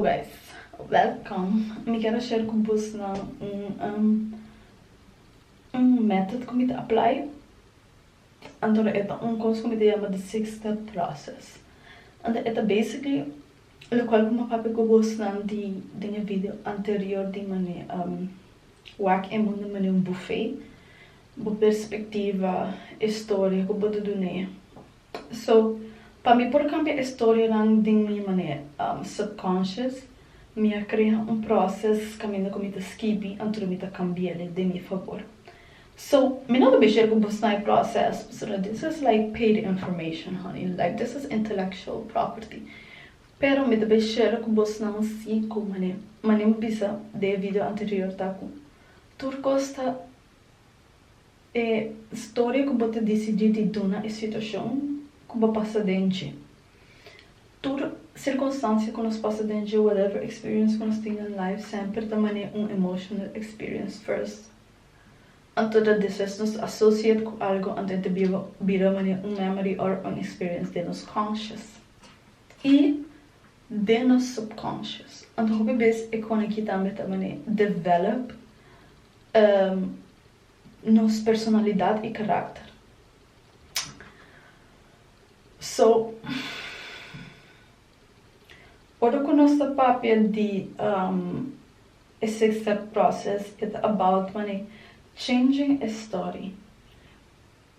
Guys, welcome. Me quero share com vocês método que me apply. Então é coisa que me chama de 6-step process. Então é basically o qual como papai que vocês não de vídeo anterior de maneira work é muito maneira buffet, boa perspectiva, história que boa do né. So para mim por cambiar a história não de minha maneira subconscious, me cria processo que me comita skipping, então me cambiar de meu favor. So, me não be share com você na process, so this is like paid information, honey. Like this is intellectual property. Pero me deve share com você não se como mané bisa de vídeo anterior tá com. Tur costa história que você decidir de dona e situação que você passa dentro. Tur circunstância que nós passa dentro, whatever experience que nós temos em life, sempre também emotional experience first. Antes de nos associar com algo, antes de virar memory or experience de nos conscious e de nos subconscious. Então, o bes é quando aqui também develop nos personalidade e caráter. So, ora que nós papel de esse process é about changing a story.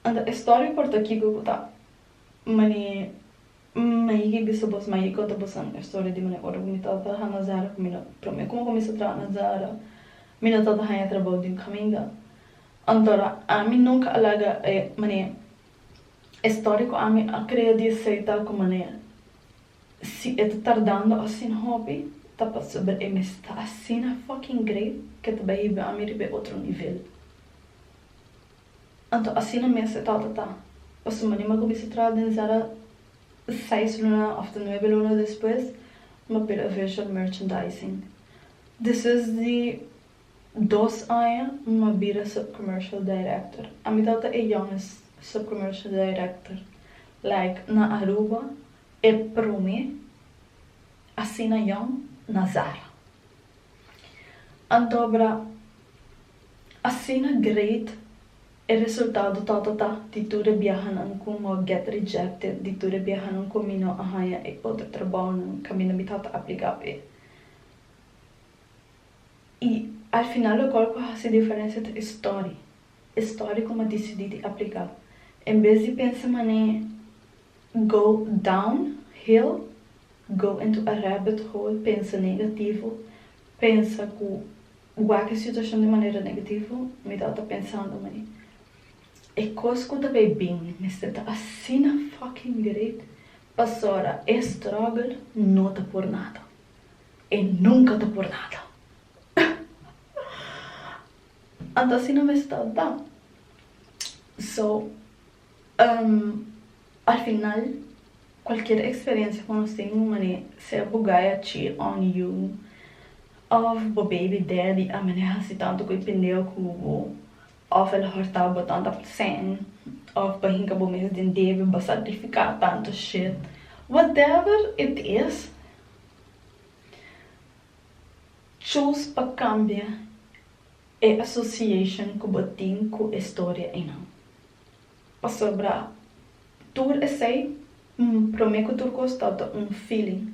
And a story por aqui que tá mani mai bisa bos mai conta bosan a story de mane ora me tá na Zara mina para mim como começa a tra na Zara mina tá hanya trabalho de caminho andora a mim nunca alaga mane histórico a mim a criar de aceitar como mane se é tardando assim hobby tá passando é me está assim fucking great que tá bem a mim be outro nível. Então, assim na minha setada tá. Passo uma nima começa a trabalhar 6 luna ou 9 luna depois, uma pela visual merchandising. This is the 2 anos, uma bira sub-commercial director. A minha tata é youngest sub-commercial director. Like, na Aruba, é prome, assim na young, na Zara. Então, assim na great, o resultado tá de tudo viajando como get rejected, de tudo viajando como não arranha e outro trabalho que me tata aplicar e ao final eu coloco essa diferença de história como decidi aplicar em vez de pensar go downhill, go into a rabbit hole, pensa negativo, pensa que qualquer situação de maneira negativa, me tata pensando e coisa que eu bem, mester tá assim na fucking great, passora é struggle, não tá por nada. E nunca tá por nada. Então assim não me está tá. So, al final, qualquer experiência que nós temos, se a bugaia cheat on you, of bo baby daddy, a maneira assim tanto que pneu com of ela hortava botando a sen, of bahinga bo mesmo de deve ba sacrificar tanto shit, whatever it is, choose para cambiar a association que botin com a história e não. Para sobrar, tur sei, prometo que tur gostava feeling,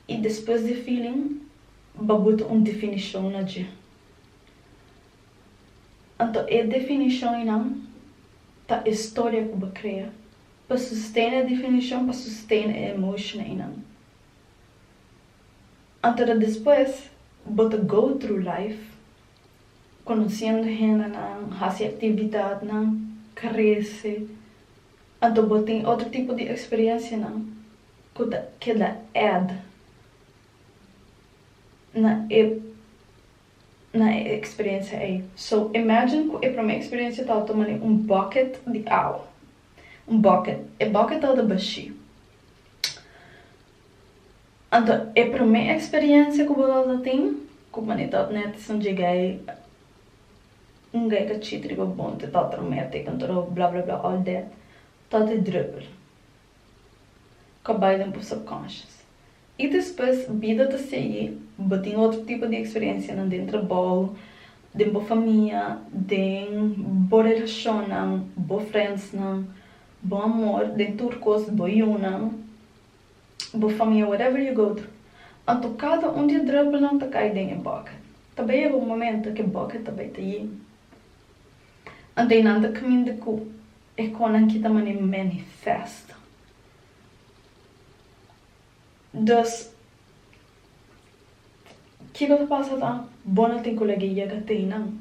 e depois de feeling, babuto definição na dia. Então, a definição não tá a história que você cria. Para sustentar a definição, para sustentar a emoção não. Então, depois, você go through life, conhecendo gente não, fazendo atividade não, cresce. Então, você tem outro tipo de experiência não, que dá add na experiência aí. So, imagine que para minha experiência tá tomando bucket de água. Bucket é de baixo. Então, para minha experiência que eu tenho, como eu tô net são de gai que chitri go bom, tá tromete, cantor blá blá blá all that. Tá de dribble. Que vai dentro do subconscious. E depois, vida te seguir, tem outro tipo de experiência dentro do trabalho, de boa família, de boa relação, boa friends, bom amor, de turcos, boa una, boa família, whatever you go through. Então, cada dia druppel não te cai dentro da boca. Também é um momento que a boca também te ir. Então, não te caminho de cu, é quando que também manifesta. Dus, que eu passa tá? Bom não tem coleguinha que tem não.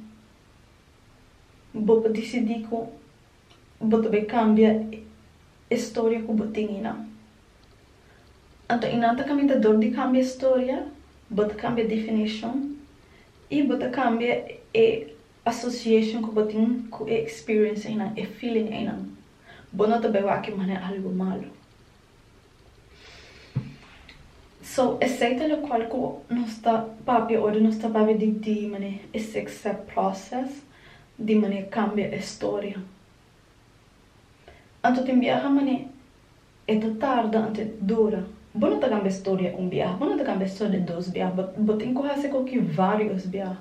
Vou decidir que vou também cambiar a história que eu tenho não. Então, e não tá caminho dor de cambiar a história, vou cambiar a definição e vou cambiar a association que eu tenho com a experience não, a feeling não. Vou não também vai que é algo malo. So, aceita o qual que não está papi ou não está papi de maneira esse accept process de maneira cambia a história. Então tem viaja maneira é tarde ante dura. Bom não tá cambia a história viaje, bom não tá cambia a história dois viajes, but tem coisas que vários viajes.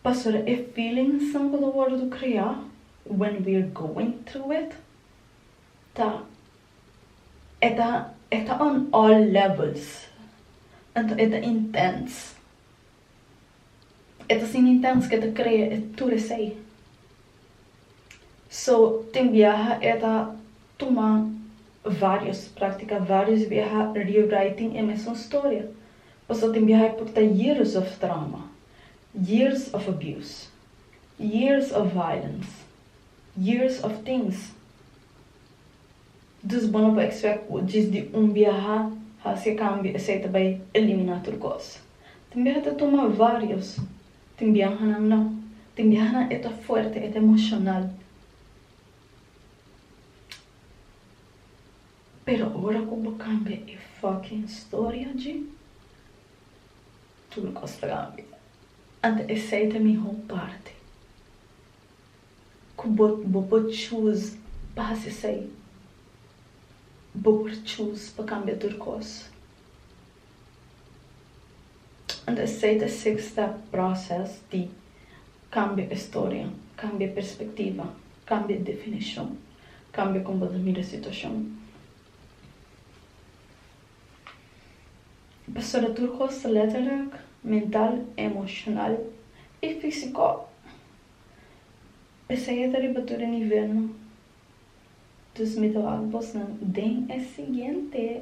Passar a feeling são que o world criar when we're going through it. Tá. Está on all levels. Então, é intense. É assim intenso que te cria tudo isso aí. So, tem viaja, tomar vários, praticar vários viajes, rewriting a mesma história. Porque tem viaja por ter years of trauma, years of abuse, years of violence, years of things. Dus bom para expect diz de viaje se cambia se também eliminar tudo coisa. Tem viaje te toma vários. Tem viaje não. Tem viaje é forte, é emocional. Pero agora como cambia a fucking história de tudo coisa cambia. Ante aceita minha parte. Que vou choose para se sair. Vou choose para cambiar tudo coisa. And aceita 6-step process de cambia a história, cambia a perspectiva, cambia a definição, cambia como você mira a situação. Passar a tudo coisa letterlijk, mental, emocional e físico. Essa é a temperatura no inverno. Dus met de agbos não, den é seguinte.